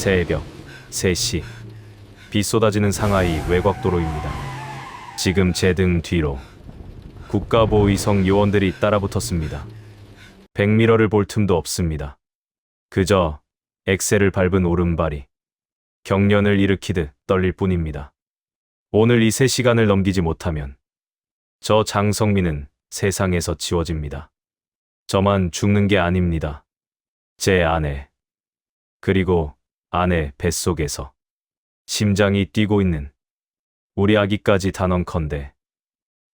새벽 3시 비 쏟아지는 상하이 외곽도로입니다. 지금 제 등 뒤로 국가보위성 요원들이 따라붙었습니다. 백미러를 볼 틈도 없습니다. 그저 엑셀을 밟은 오른발이 경련을 일으키듯 떨릴 뿐입니다. 오늘 이 3시간을 넘기지 못하면 저 장성민은 세상에서 지워집니다. 저만 죽는 게 아닙니다. 제 아내, 그리고 아내 뱃속에서 심장이 뛰고 있는 우리 아기까지 단언컨대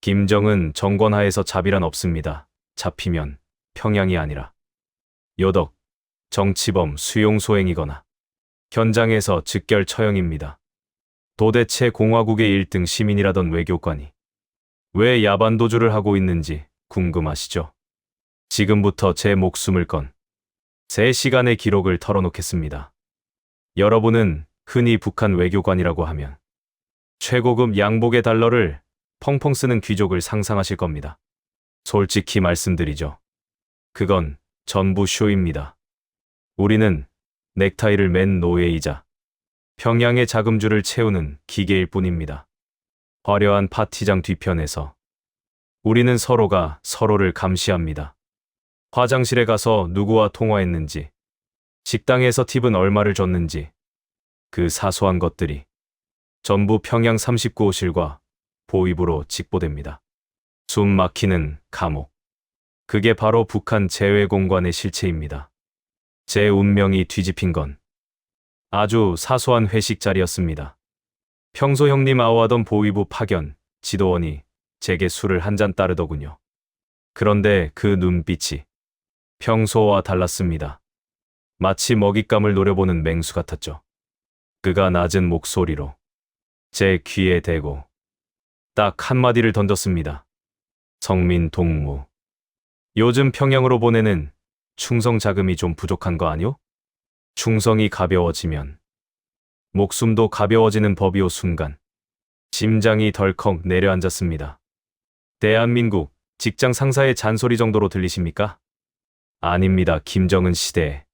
김정은 정권하에서 자비란 없습니다. 잡히면 평양이 아니라 요덕, 정치범 수용소행이거나 현장에서 즉결 처형입니다. 도대체 공화국의 1등 시민이라던 외교관이 왜 야반도주를 하고 있는지 궁금하시죠? 지금부터 제 목숨을 건 3시간의 기록을 털어놓겠습니다. 여러분은 흔히 북한 외교관이라고 하면 최고급 양복의 달러를 펑펑 쓰는 귀족을 상상하실 겁니다. 솔직히 말씀드리죠. 그건 전부 쇼입니다. 우리는 넥타이를 맨 노예이자 평양의 자금줄을 채우는 기계일 뿐입니다. 화려한 파티장 뒤편에서 우리는 서로가 서로를 감시합니다. 화장실에 가서 누구와 통화했는지, 식당에서 팁은 얼마를 줬는지, 그 사소한 것들이 전부 평양 39호실과 보위부로 직보됩니다. 숨 막히는 감옥. 그게 바로 북한 재외공관의 실체입니다. 제 운명이 뒤집힌 건 아주 사소한 회식 자리였습니다. 평소 형님 아우하던 보위부 파견 지도원이 제게 술을 한 잔 따르더군요. 그런데 그 눈빛이 평소와 달랐습니다. 마치 먹잇감을 노려보는 맹수 같았죠. 그가 낮은 목소리로 제 귀에 대고 딱 한마디를 던졌습니다. 성민 동무. 요즘 평양으로 보내는 충성 자금이 좀 부족한 거 아니오? 충성이 가벼워지면 목숨도 가벼워지는 법이오. 순간 심장이 덜컥 내려앉았습니다. 대한민국 직장 상사의 잔소리 정도로 들리십니까? 아닙니다. 김정은 시대에.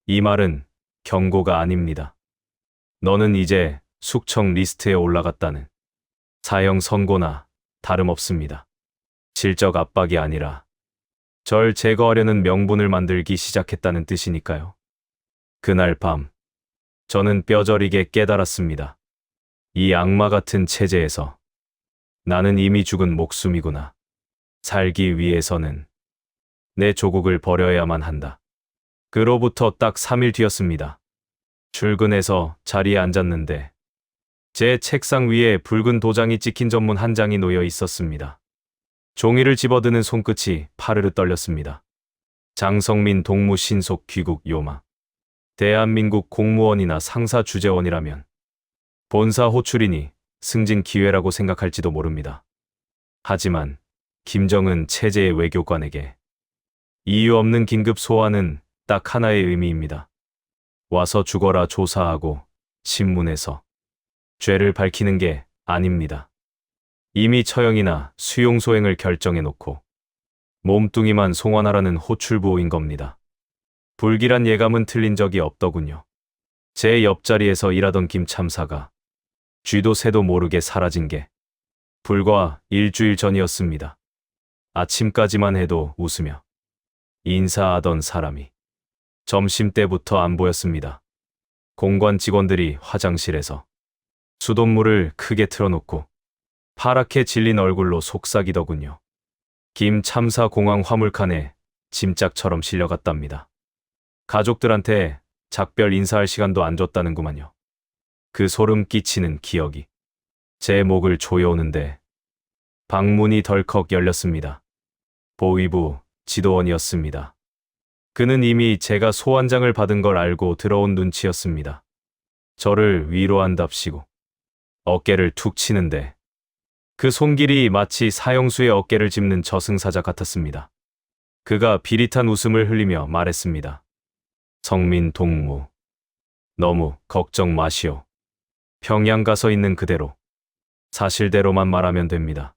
이 말은 경고가 아닙니다. 너는 이제 숙청 리스트에 올라갔다는 사형 선고나 다름없습니다. 질적 압박이 아니라 절 제거하려는 명분을 만들기 시작했다는 뜻이니까요. 그날 밤 저는 뼈저리게 깨달았습니다. 이 악마 같은 체제에서 나는 이미 죽은 목숨이구나. 살기 위해서는 내 조국을 버려야만 한다. 그로부터 딱 3일 뒤였습니다. 출근해서 자리에 앉았는데 제 책상 위에 붉은 도장이 찍힌 전문 한 장이 놓여 있었습니다. 종이를 집어드는 손끝이 파르르 떨렸습니다. 장성민 동무 신속 귀국 요마. 대한민국 공무원이나 상사 주재원이라면 본사 호출이니 승진 기회라고 생각할지도 모릅니다. 하지만 김정은 체제의 외교관에게 이유 없는 긴급 소환은 딱 하나의 의미입니다. 와서 죽어라 조사하고 신문에서 죄를 밝히는 게 아닙니다. 이미 처형이나 수용소행을 결정해놓고 몸뚱이만 송환하라는 호출부호인 겁니다. 불길한 예감은 틀린 적이 없더군요. 제 옆자리에서 일하던 김 참사가 쥐도 새도 모르게 사라진 게 불과 일주일 전이었습니다. 아침까지만 해도 웃으며 인사하던 사람이 점심때부터 안 보였습니다. 공관 직원들이 화장실에서 수돗물을 크게 틀어놓고 파랗게 질린 얼굴로 속삭이더군요. 김 참사 공항 화물칸에 짐짝처럼 실려갔답니다. 가족들한테 작별 인사할 시간도 안 줬다는구만요. 그 소름 끼치는 기억이 제 목을 조여오는데 방문이 덜컥 열렸습니다. 보위부 지도원이었습니다. 그는 이미 제가 소환장을 받은 걸 알고 들어온 눈치였습니다. 저를 위로한답시고 어깨를 툭 치는데 그 손길이 마치 사형수의 어깨를 짚는 저승사자 같았습니다. 그가 비릿한 웃음을 흘리며 말했습니다. 성민 동무, 너무 걱정 마시오. 평양 가서 있는 그대로 사실대로만 말하면 됩니다.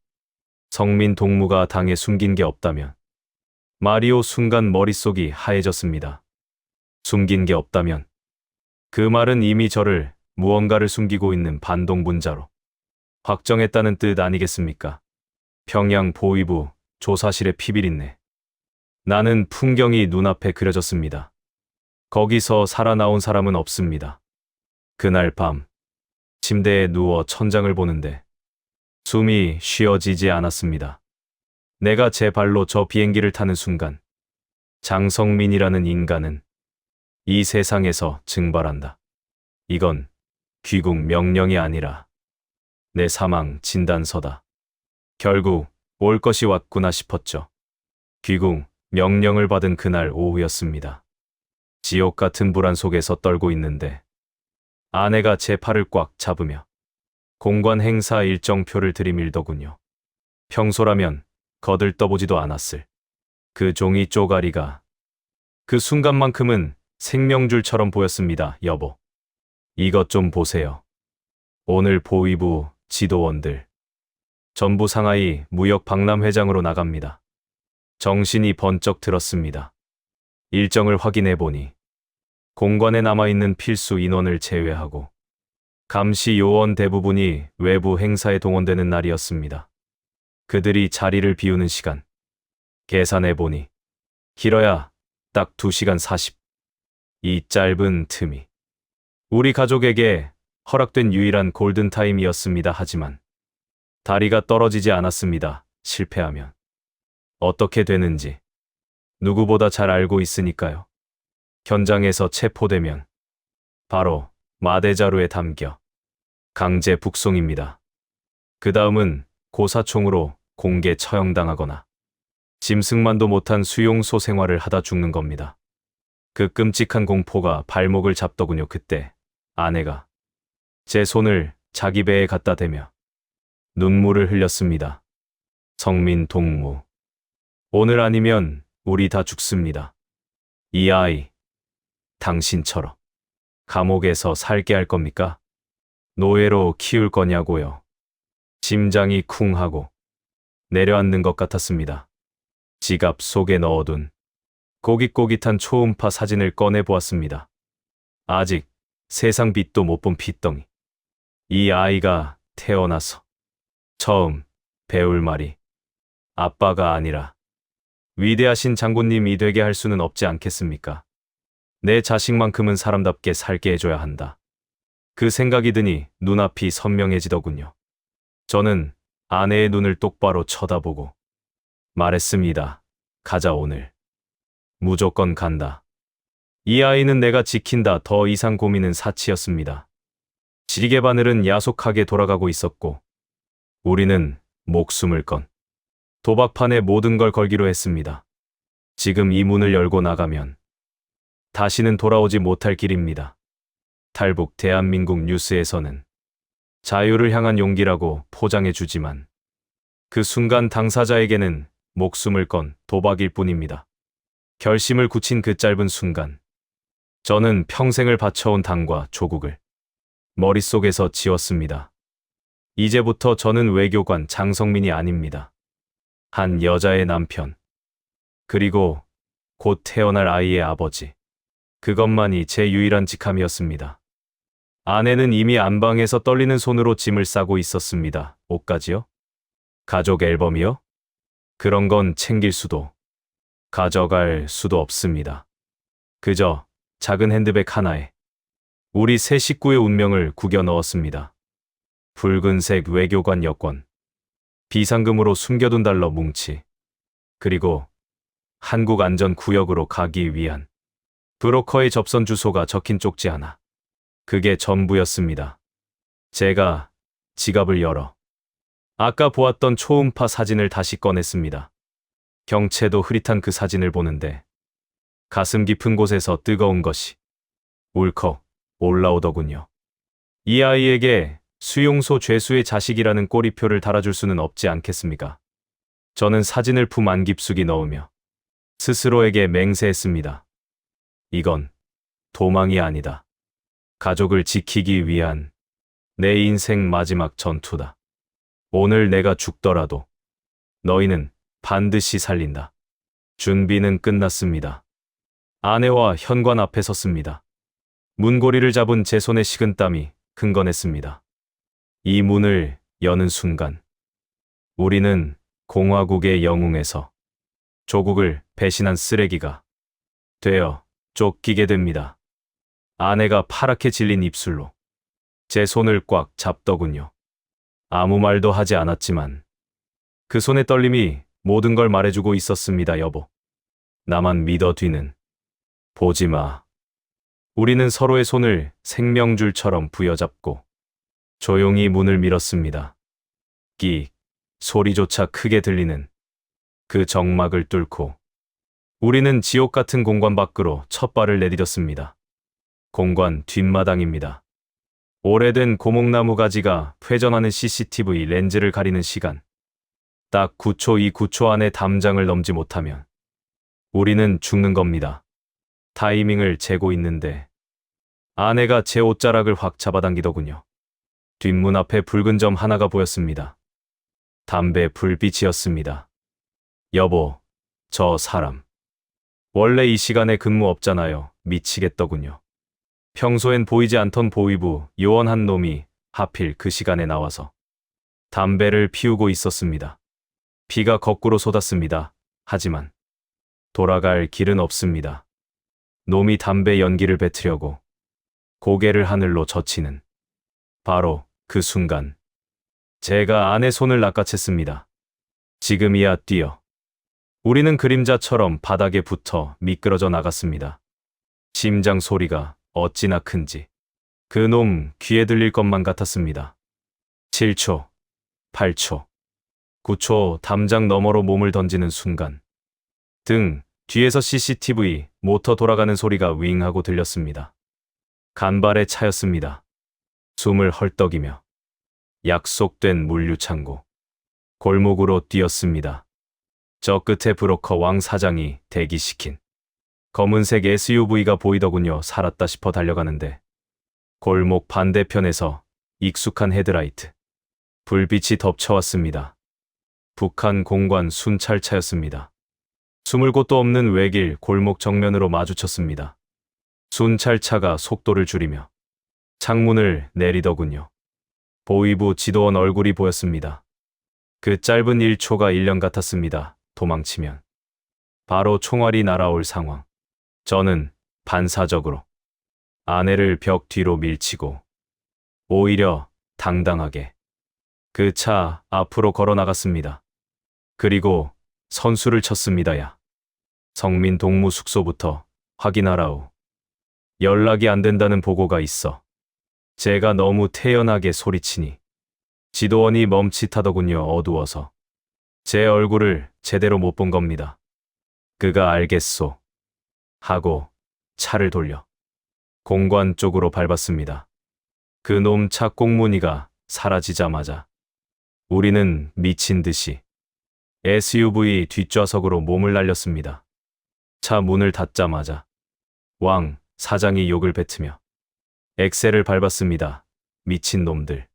성민 동무가 당에 숨긴 게 없다면 마리오 순간 머릿속이 하얘졌습니다. 숨긴 게 없다면 그 말은 이미 저를 무언가를 숨기고 있는 반동분자로 확정했다는 뜻 아니겠습니까? 평양 보위부 조사실의 피비린내. 나는 풍경이 눈앞에 그려졌습니다. 거기서 살아나온 사람은 없습니다. 그날 밤 침대에 누워 천장을 보는데 숨이 쉬어지지 않았습니다. 내가 제 발로 저 비행기를 타는 순간 장성민이라는 인간은 이 세상에서 증발한다. 이건 귀국 명령이 아니라 내 사망 진단서다. 결국 올 것이 왔구나 싶었죠. 귀국 명령을 받은 그날 오후였습니다. 지옥 같은 불안 속에서 떨고 있는데 아내가 제 팔을 꽉 잡으며 공관 행사 일정표를 들이밀더군요. 평소라면 거들떠보지도 않았을 그 종이 쪼가리가 그 순간만큼은 생명줄처럼 보였습니다. 여보, 이것 좀 보세요. 오늘 보위부 지도원들 전부 상하이 무역 박람회장으로 나갑니다. 정신이 번쩍 들었습니다. 일정을 확인해 보니 공관에 남아있는 필수 인원을 제외하고 감시 요원 대부분이 외부 행사에 동원되는 날이었습니다. 그들이 자리를 비우는 시간 계산해 보니 길어야 딱 2시간 40. 이 짧은 틈이 우리 가족에게 허락된 유일한 골든타임이었습니다. 하지만 다리가 떨어지지 않았습니다. 실패하면 어떻게 되는지 누구보다 잘 알고 있으니까요. 현장에서 체포되면 바로 마대자루에 담겨 강제 북송입니다. 그 다음은 고사총으로 공개 처형당하거나 짐승만도 못한 수용소 생활을 하다 죽는 겁니다. 그 끔찍한 공포가 발목을 잡더군요. 그때 아내가 제 손을 자기 배에 갖다 대며 눈물을 흘렸습니다. 성민 동무, 오늘 아니면 우리 다 죽습니다. 이 아이 당신처럼 감옥에서 살게 할 겁니까? 노예로 키울 거냐고요. 심장이 쿵 하고 내려앉는 것 같았습니다. 지갑 속에 넣어둔 꼬깃꼬깃한 초음파 사진을 꺼내 보았습니다. 아직 세상 빛도 못 본 핏덩이. 이 아이가 태어나서 처음 배울 말이 아빠가 아니라 위대하신 장군님이 되게 할 수는 없지 않겠습니까? 내 자식만큼은 사람답게 살게 해줘야 한다. 그 생각이 드니 눈앞이 선명해지더군요. 저는 아내의 눈을 똑바로 쳐다보고 말했습니다. 가자 오늘. 무조건 간다. 이 아이는 내가 지킨다. 더 이상 고민은 사치였습니다. 지리개 바늘은 야속하게 돌아가고 있었고 우리는 목숨을 건 도박판에 모든 걸 걸기로 했습니다. 지금 이 문을 열고 나가면 다시는 돌아오지 못할 길입니다. 탈북 대한민국 뉴스에서는 자유를 향한 용기라고 포장해 주지만 그 순간 당사자에게는 목숨을 건 도박일 뿐입니다. 결심을 굳힌 그 짧은 순간 저는 평생을 바쳐온 당과 조국을 머릿속에서 지웠습니다. 이제부터 저는 외교관 장성민이 아닙니다. 한 여자의 남편, 그리고 곧 태어날 아이의 아버지. 그것만이 제 유일한 직함이었습니다. 아내는 이미 안방에서 떨리는 손으로 짐을 싸고 있었습니다. 옷까지요? 가족 앨범이요? 그런 건 챙길 수도, 가져갈 수도 없습니다. 그저 작은 핸드백 하나에 우리 세 식구의 운명을 구겨 넣었습니다. 붉은색 외교관 여권, 비상금으로 숨겨둔 달러 뭉치, 그리고 한국안전구역으로 가기 위한 브로커의 접선 주소가 적힌 쪽지 하나. 그게 전부였습니다. 제가 지갑을 열어 아까 보았던 초음파 사진을 다시 꺼냈습니다. 경채도 흐릿한 그 사진을 보는데 가슴 깊은 곳에서 뜨거운 것이 울컥 올라오더군요. 이 아이에게 수용소 죄수의 자식이라는 꼬리표를 달아줄 수는 없지 않겠습니까? 저는 사진을 품 안 깊숙이 넣으며 스스로에게 맹세했습니다. 이건 도망이 아니다. 가족을 지키기 위한 내 인생 마지막 전투다. 오늘 내가 죽더라도 너희는 반드시 살린다. 준비는 끝났습니다. 아내와 현관 앞에 섰습니다. 문고리를 잡은 제 손에 식은땀이 흥건했습니다. 이 문을 여는 순간 우리는 공화국의 영웅에서 조국을 배신한 쓰레기가 되어 쫓기게 됩니다. 아내가 파랗게 질린 입술로 제 손을 꽉 잡더군요. 아무 말도 하지 않았지만 그 손의 떨림이 모든 걸 말해주고 있었습니다. 여보, 나만 믿어. 뒤는 보지 마. 우리는 서로의 손을 생명줄처럼 부여잡고 조용히 문을 밀었습니다. 끼익 소리조차 크게 들리는 그 정막을 뚫고 우리는 지옥 같은 공관 밖으로 첫 발을 내디뎠습니다. 공관 뒷마당입니다. 오래된 고목나무 가지가 회전하는 CCTV 렌즈를 가리는 시간. 딱 9초, 이 9초 안에 담장을 넘지 못하면 우리는 죽는 겁니다. 타이밍을 재고 있는데 아내가 제 옷자락을 확 잡아당기더군요. 뒷문 앞에 붉은 점 하나가 보였습니다. 담배 불빛이었습니다. 여보, 저 사람 원래 이 시간에 근무 없잖아요. 미치겠더군요. 평소엔 보이지 않던 보위부 요원 한 놈이 하필 그 시간에 나와서 담배를 피우고 있었습니다. 피가 거꾸로 쏟았습니다. 하지만 돌아갈 길은 없습니다. 놈이 담배 연기를 뱉으려고 고개를 하늘로 젖히는 바로 그 순간 제가 아내 손을 낚아챘습니다. 지금이야 뛰어. 우리는 그림자처럼 바닥에 붙어 미끄러져 나갔습니다. 심장 소리가 어찌나 큰지 그 놈 귀에 들릴 것만 같았습니다. 7초, 8초, 9초 담장 너머로 몸을 던지는 순간 등 뒤에서 CCTV 모터 돌아가는 소리가 윙 하고 들렸습니다. 간발의 차였습니다. 숨을 헐떡이며 약속된 물류창고 골목으로 뛰었습니다. 저 끝에 브로커 왕 사장이 대기시킨 검은색 SUV가 보이더군요. 살았다 싶어 달려가는데 골목 반대편에서 익숙한 헤드라이트 불빛이 덮쳐왔습니다. 북한 공관 순찰차였습니다. 숨을 곳도 없는 외길 골목 정면으로 마주쳤습니다. 순찰차가 속도를 줄이며 창문을 내리더군요. 보위부 지도원 얼굴이 보였습니다. 그 짧은 1초가 1년 같았습니다. 도망치면 바로 총알이 날아올 상황. 저는 반사적으로 아내를 벽 뒤로 밀치고 오히려 당당하게 그 차 앞으로 걸어 나갔습니다. 그리고 선수를 쳤습니다. 야, 성민 동무 숙소부터 확인하라우. 연락이 안 된다는 보고가 있어. 제가 너무 태연하게 소리치니 지도원이 멈칫하더군요. 어두워서 제 얼굴을 제대로 못 본 겁니다. 그가 알겠소 하고 차를 돌려 공관 쪽으로 밟았습니다. 그 놈 차 꽁무니가 사라지자마자 우리는 미친 듯이 SUV 뒷좌석으로 몸을 날렸습니다. 차 문을 닫자마자 왕 사장이 욕을 뱉으며 엑셀을 밟았습니다. 미친 놈들.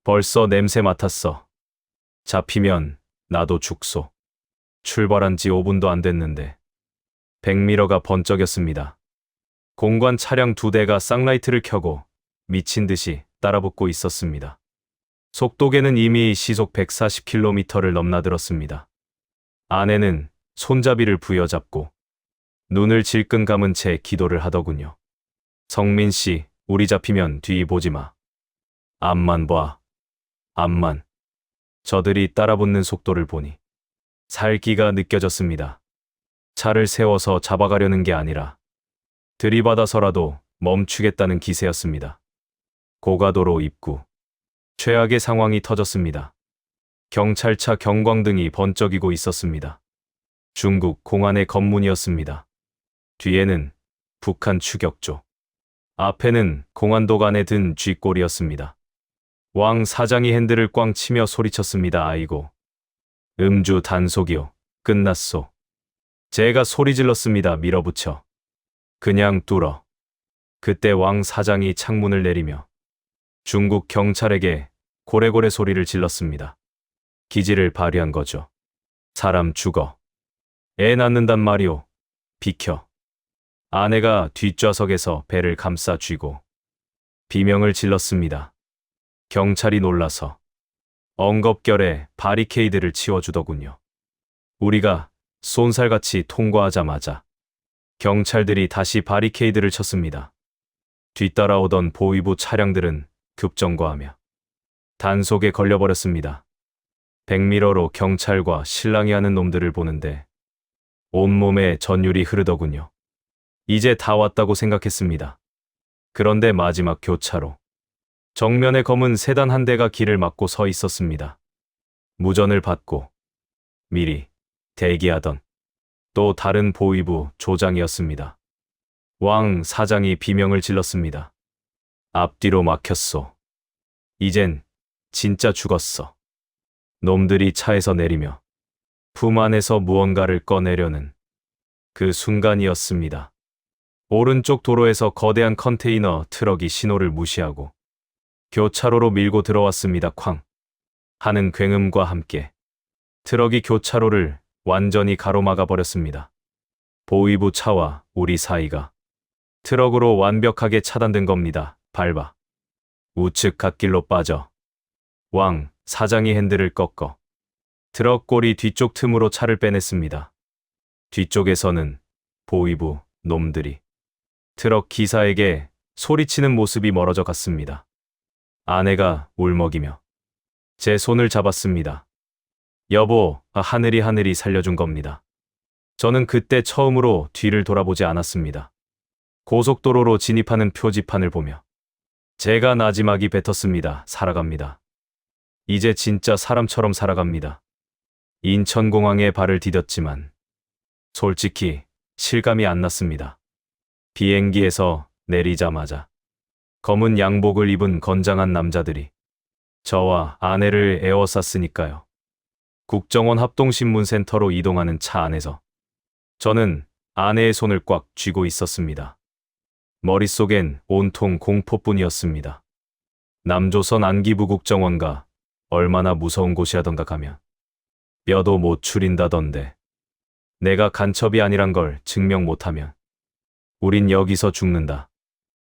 벌써 냄새 맡았어. 잡히면 나도 죽소. 출발한 지 5분도 안 됐는데 백미러가 번쩍였습니다. 공관 차량 2대가 쌍라이트를 켜고 미친 듯이 따라붙고 있었습니다. 속도계는 이미 시속 140km를 넘나들었습니다. 아내는 손잡이를 부여잡고 눈을 질끈 감은 채 기도를 하더군요. 성민 씨, 우리 잡히면 뒤 보지 마. 앞만 봐. 앞만. 저들이 따라붙는 속도를 보니 살기가 느껴졌습니다. 차를 세워서 잡아가려는 게 아니라 들이받아서라도 멈추겠다는 기세였습니다. 고가도로 입구. 최악의 상황이 터졌습니다. 경찰차 경광등이 번쩍이고 있었습니다. 중국 공안의 검문이었습니다. 뒤에는 북한 추격조. 앞에는 공안독 안에 든 쥐꼬리였습니다. 왕 사장이 핸들을 꽝 치며 소리쳤습니다. 아이고. 음주 단속이요. 끝났소. 제가 소리 질렀습니다. 밀어붙여. 그냥 뚫어. 그때 왕 사장이 창문을 내리며 중국 경찰에게 고래고래 소리를 질렀습니다. 기지를 발휘한 거죠. 사람 죽어. 애 낳는단 말이오. 비켜. 아내가 뒷좌석에서 배를 감싸 쥐고 비명을 질렀습니다. 경찰이 놀라서 엉겁결에 바리케이드를 치워주더군요. 우리가 쏜살같이 통과하자마자 경찰들이 다시 바리케이드를 쳤습니다. 뒤따라오던 보위부 차량들은 급정거하며 단속에 걸려버렸습니다. 백미러로 경찰과 실랑이 하는 놈들을 보는데 온몸에 전율이 흐르더군요. 이제 다 왔다고 생각했습니다. 그런데 마지막 교차로 정면에 검은 세단 한 대가 길을 막고 서 있었습니다. 무전을 받고 미리 대기하던 또 다른 보위부 조장이었습니다. 왕 사장이 비명을 질렀습니다. 앞뒤로 막혔소. 이젠 진짜 죽었어. 놈들이 차에서 내리며 품 안에서 무언가를 꺼내려는 그 순간이었습니다. 오른쪽 도로에서 거대한 컨테이너 트럭이 신호를 무시하고 교차로로 밀고 들어왔습니다. 쾅 하는 굉음과 함께 트럭이 교차로를 완전히 가로막아 버렸습니다. 보위부 차와 우리 사이가 트럭으로 완벽하게 차단된 겁니다. 밟아 우측 갓길로 빠져. 왕 사장이 핸들을 꺾어 트럭 꼬리 뒤쪽 틈으로 차를 빼냈습니다. 뒤쪽에서는 보위부 놈들이 트럭 기사에게 소리치는 모습이 멀어져 갔습니다. 아내가 울먹이며 제 손을 잡았습니다. 여보, 하늘이 살려준 겁니다. 저는 그때 처음으로 뒤를 돌아보지 않았습니다. 고속도로로 진입하는 표지판을 보며 제가 나지막이 뱉었습니다. 살아갑니다. 이제 진짜 사람처럼 살아갑니다. 인천공항에 발을 디뎠지만 솔직히 실감이 안 났습니다. 비행기에서 내리자마자 검은 양복을 입은 건장한 남자들이 저와 아내를 에워쌌으니까요. 국정원 합동신문센터로 이동하는 차 안에서 저는 아내의 손을 꽉 쥐고 있었습니다. 머릿속엔 온통 공포뿐이었습니다. 남조선 안기부 국정원가 얼마나 무서운 곳이라던가 가면 뼈도 못 추린다던데 내가 간첩이 아니란 걸 증명 못하면 우린 여기서 죽는다.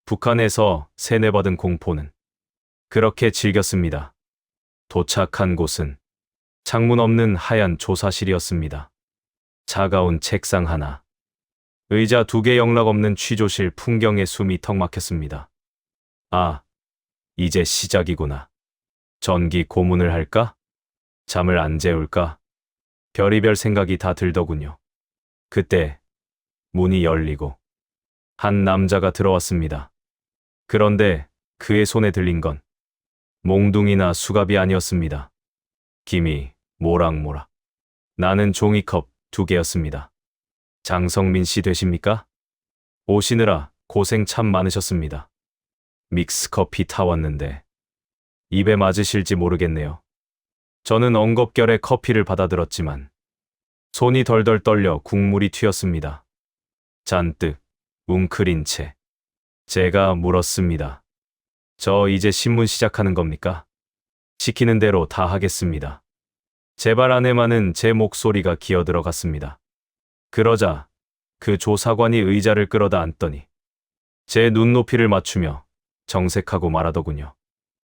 북한에서 세뇌받은 공포는 그렇게 즐겼습니다. 도착한 곳은 창문 없는 하얀 조사실이었습니다. 차가운 책상 하나, 의자 2개 영락없는 취조실 풍경에 숨이 턱 막혔습니다. 아, 이제 시작이구나. 전기 고문을 할까? 잠을 안 재울까? 별의별 생각이 다 들더군요. 그때 문이 열리고 한 남자가 들어왔습니다. 그런데 그의 손에 들린 건 몽둥이나 수갑이 아니었습니다. 김이 모락모락 나는 종이컵 2개였습니다. 장성민 씨 되십니까? 오시느라 고생 참 많으셨습니다. 믹스커피 타왔는데 입에 맞으실지 모르겠네요. 저는 엉겁결에 커피를 받아들었지만 손이 덜덜 떨려 국물이 튀었습니다. 잔뜩 웅크린 채 제가 물었습니다. 저 이제 신문 시작하는 겁니까? 시키는 대로 다 하겠습니다. 제발 안에만은 제 목소리가 기어들어갔습니다. 그러자 그 조사관이 의자를 끌어다 앉더니 제 눈높이를 맞추며 정색하고 말하더군요.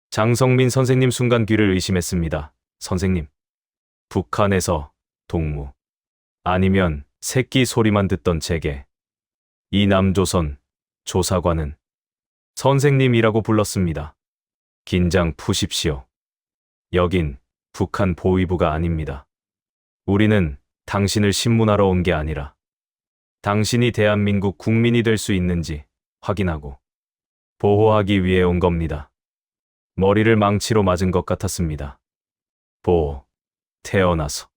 장성민 선생님 순간 귀를 의심했습니다. 선생님, 북한에서 동무 아니면 새끼 소리만 듣던 제게 이 남조선 조사관은 선생님이라고 불렀습니다. 긴장 푸십시오. 여긴 북한 보위부가 아닙니다. 우리는 당신을 신문하러 온 게 아니라 당신이 대한민국 국민이 될 수 있는지 확인하고 보호하기 위해 온 겁니다. 머리를 망치로 맞은 것 같았습니다. 태어나서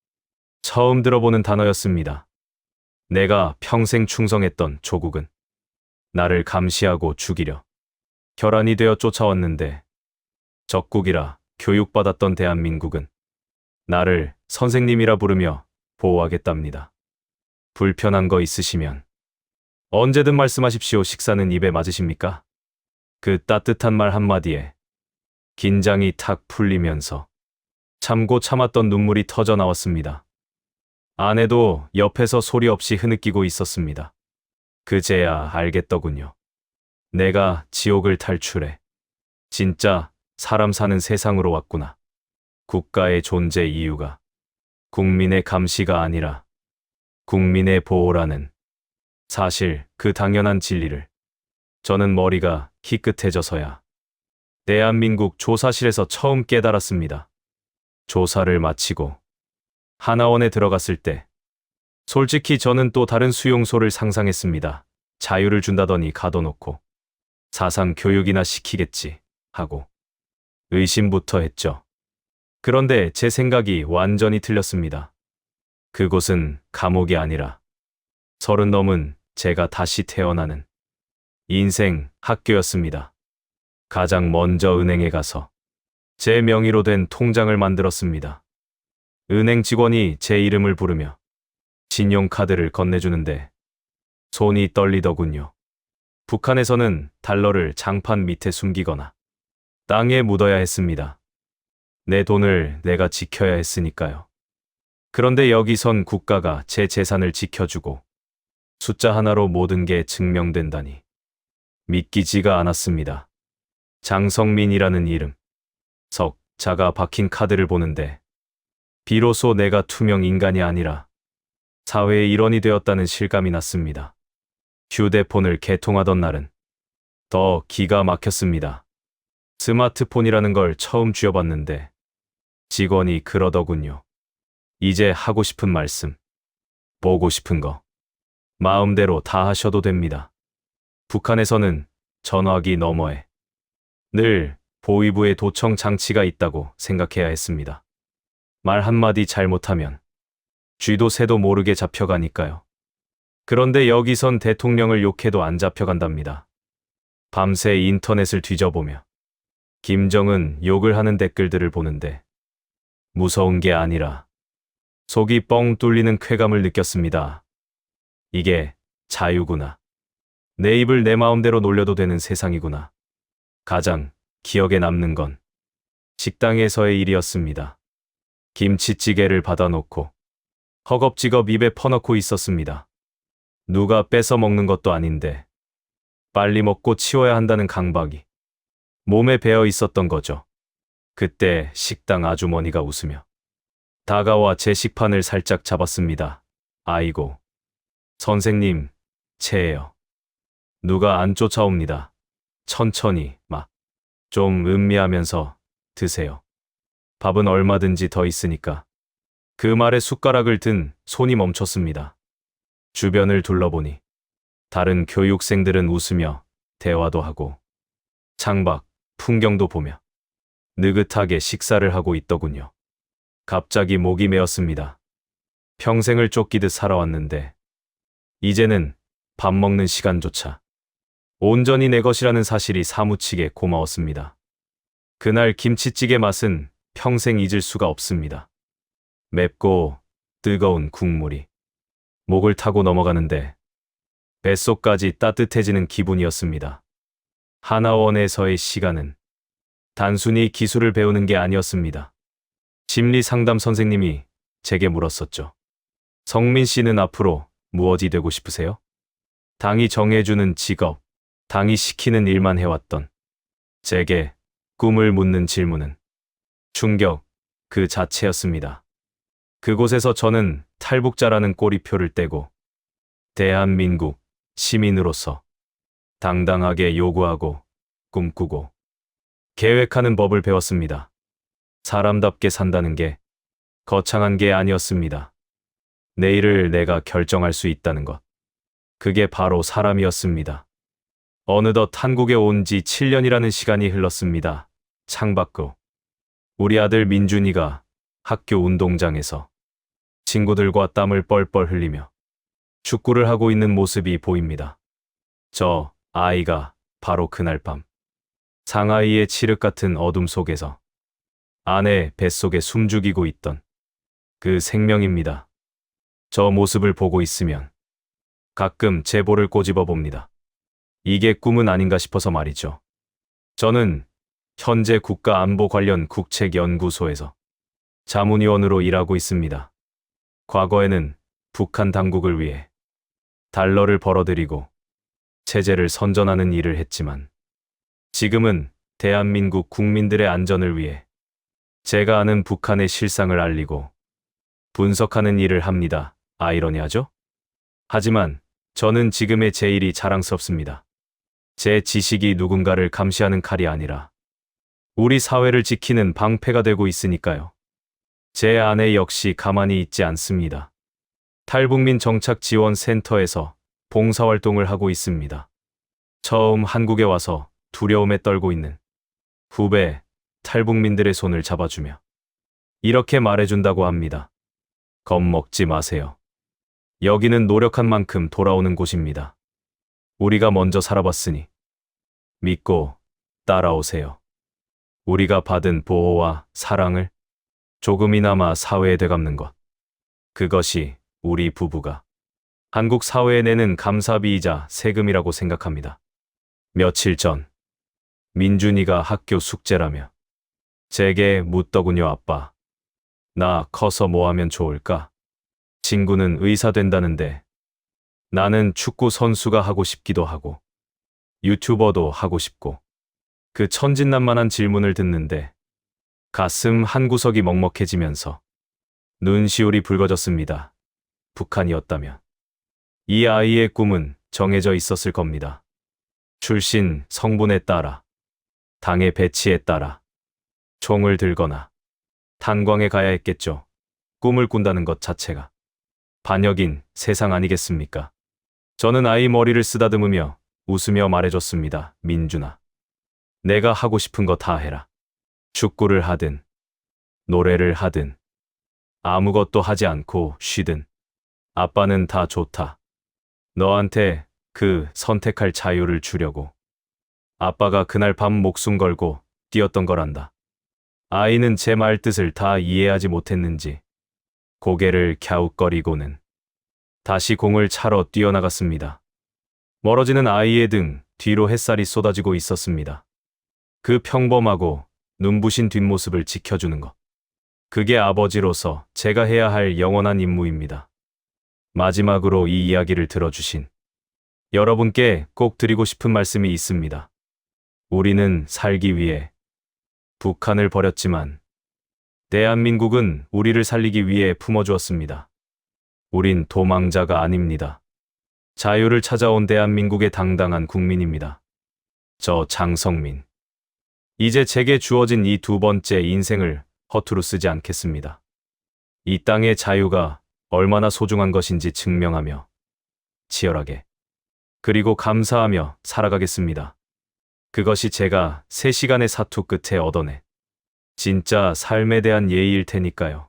처음 들어보는 단어였습니다. 내가 평생 충성했던 조국은 나를 감시하고 죽이려 혈안이 되어 쫓아왔는데 적국이라 교육받았던 대한민국은 나를 선생님이라 부르며 보호하겠답니다. 불편한 거 있으시면 언제든 말씀하십시오. 식사는 입에 맞으십니까? 그 따뜻한 말 한마디에 긴장이 탁 풀리면서 참고 참았던 눈물이 터져 나왔습니다. 아내도 옆에서 소리 없이 흐느끼고 있었습니다. 그제야 알겠더군요. 내가 지옥을 탈출해 진짜 사람 사는 세상으로 왔구나. 국가의 존재 이유가 국민의 감시가 아니라 국민의 보호라는 사실, 그 당연한 진리를 저는 머리가 희끗해져서야 대한민국 조사실에서 처음 깨달았습니다. 조사를 마치고 하나원에 들어갔을 때 솔직히 저는 또 다른 수용소를 상상했습니다. 자유를 준다더니 가둬놓고 사상 교육이나 시키겠지 하고 의심부터 했죠. 그런데 제 생각이 완전히 틀렸습니다. 그곳은 감옥이 아니라 30 넘은 제가 다시 태어나는 인생 학교였습니다. 가장 먼저 은행에 가서 제 명의로 된 통장을 만들었습니다. 은행 직원이 제 이름을 부르며 신용카드를 건네주는데 손이 떨리더군요. 북한에서는 달러를 장판 밑에 숨기거나 땅에 묻어야 했습니다. 내 돈을 내가 지켜야 했으니까요. 그런데 여기선 국가가 제 재산을 지켜주고 숫자 하나로 모든 게 증명된다니 믿기지가 않았습니다. 장성민이라는 이름, 석자가 박힌 카드를 보는데 비로소 내가 투명 인간이 아니라 사회의 일원이 되었다는 실감이 났습니다. 휴대폰을 개통하던 날은 더 기가 막혔습니다. 스마트폰이라는 걸 처음 쥐어봤는데 직원이 그러더군요. 이제 하고 싶은 말씀, 보고 싶은 거 마음대로 다 하셔도 됩니다. 북한에서는 전화기 너머에 늘 보위부의 도청 장치가 있다고 생각해야 했습니다. 말 한마디 잘못하면 쥐도 새도 모르게 잡혀가니까요. 그런데 여기선 대통령을 욕해도 안 잡혀간답니다. 밤새 인터넷을 뒤져보며 김정은 욕을 하는 댓글들을 보는데 무서운 게 아니라 속이 뻥 뚫리는 쾌감을 느꼈습니다. 이게 자유구나. 내 입을 내 마음대로 놀려도 되는 세상이구나. 가장 기억에 남는 건 식당에서의 일이었습니다. 김치찌개를 받아놓고 허겁지겁 입에 퍼넣고 있었습니다. 누가 뺏어 먹는 것도 아닌데 빨리 먹고 치워야 한다는 강박이 몸에 배어 있었던 거죠. 그때 식당 아주머니가 웃으며 다가와 제 식판을 살짝 잡았습니다. 아이고, 선생님, 채예요. 누가 안 쫓아옵니다. 천천히, 좀 음미하면서 드세요. 밥은 얼마든지 더 있으니까. 그 말에 숟가락을 든 손이 멈췄습니다. 주변을 둘러보니 다른 교육생들은 웃으며 대화도 하고 창밖 풍경도 보며 느긋하게 식사를 하고 있더군요. 갑자기 목이 메었습니다. 평생을 쫓기듯 살아왔는데 이제는 밥 먹는 시간조차 온전히 내 것이라는 사실이 사무치게 고마웠습니다. 그날 김치찌개 맛은 평생 잊을 수가 없습니다. 맵고 뜨거운 국물이 목을 타고 넘어가는데 뱃속까지 따뜻해지는 기분이었습니다. 하나원에서의 시간은 단순히 기술을 배우는 게 아니었습니다. 심리 상담 선생님이 제게 물었었죠. 성민 씨는 앞으로 무엇이 되고 싶으세요? 당이 정해주는 직업, 당이 시키는 일만 해왔던 제게 꿈을 묻는 질문은 충격 그 자체였습니다. 그곳에서 저는 탈북자라는 꼬리표를 떼고 대한민국 시민으로서 당당하게 요구하고 꿈꾸고 계획하는 법을 배웠습니다. 사람답게 산다는 게 거창한 게 아니었습니다. 내일을 내가 결정할 수 있다는 것. 그게 바로 사람이었습니다. 어느덧 한국에 온 지 7년이라는 시간이 흘렀습니다. 창밖으로 우리 아들 민준이가 학교 운동장에서 친구들과 땀을 뻘뻘 흘리며 축구를 하고 있는 모습이 보입니다. 저 아이가 바로 그날 밤 상하이의 칠흑 같은 어둠 속에서 아내 뱃속에 숨죽이고 있던 그 생명입니다. 저 모습을 보고 있으면 가끔 제 볼을 꼬집어 봅니다. 이게 꿈은 아닌가 싶어서 말이죠. 저는 현재 국가안보 관련 국책연구소에서 자문위원으로 일하고 있습니다. 과거에는 북한 당국을 위해 달러를 벌어들이고 체제를 선전하는 일을 했지만 지금은 대한민국 국민들의 안전을 위해 제가 아는 북한의 실상을 알리고 분석하는 일을 합니다. 아이러니하죠? 하지만 저는 지금의 제 일이 자랑스럽습니다. 제 지식이 누군가를 감시하는 칼이 아니라 우리 사회를 지키는 방패가 되고 있으니까요. 제 아내 역시 가만히 있지 않습니다. 탈북민 정착 지원 센터에서 봉사활동을 하고 있습니다. 처음 한국에 와서 두려움에 떨고 있는 후배 탈북민들의 손을 잡아주며 이렇게 말해준다고 합니다. 겁먹지 마세요. 여기는 노력한 만큼 돌아오는 곳입니다. 우리가 먼저 살아봤으니 믿고 따라오세요. 우리가 받은 보호와 사랑을 조금이나마 사회에 되갚는 것. 그것이 우리 부부가 한국 사회에 내는 감사비이자 세금이라고 생각합니다. 며칠 전 민준이가 학교 숙제라며 제게 묻더군요. 아빠, 나 커서 뭐 하면 좋을까? 친구는 의사 된다는데 나는 축구 선수가 하고 싶기도 하고 유튜버도 하고 싶고 그 천진난만한 질문을 듣는데 가슴 한구석이 먹먹해지면서 눈시울이 붉어졌습니다. 북한이었다면 이 아이의 꿈은 정해져 있었을 겁니다. 출신, 성분에 따라, 당의 배치에 따라 총을 들거나 탄광에 가야 했겠죠. 꿈을 꾼다는 것 자체가 반역인 세상 아니겠습니까? 저는 아이 머리를 쓰다듬으며 웃으며 말해줬습니다. 민준아, 내가 하고 싶은 거 다 해라. 축구를 하든 노래를 하든 아무것도 하지 않고 쉬든 아빠는 다 좋다. 너한테 그 선택할 자유를 주려고 아빠가 그날 밤 목숨 걸고 뛰었던 거란다. 아이는 제 말 뜻을 다 이해하지 못했는지 고개를 갸웃거리고는 다시 공을 차러 뛰어나갔습니다. 멀어지는 아이의 등 뒤로 햇살이 쏟아지고 있었습니다. 그 평범하고 눈부신 뒷모습을 지켜주는 것. 그게 아버지로서 제가 해야 할 영원한 임무입니다. 마지막으로 이 이야기를 들어주신 여러분께 꼭 드리고 싶은 말씀이 있습니다. 우리는 살기 위해 북한을 버렸지만 대한민국은 우리를 살리기 위해 품어주었습니다. 우린 도망자가 아닙니다. 자유를 찾아온 대한민국의 당당한 국민입니다. 저 장성민. 이제 제게 주어진 이 두 번째 인생을 허투루 쓰지 않겠습니다. 이 땅의 자유가 얼마나 소중한 것인지 증명하며 치열하게 그리고 감사하며 살아가겠습니다. 그것이 제가 3시간의 사투 끝에 얻어낸 진짜 삶에 대한 예의일 테니까요.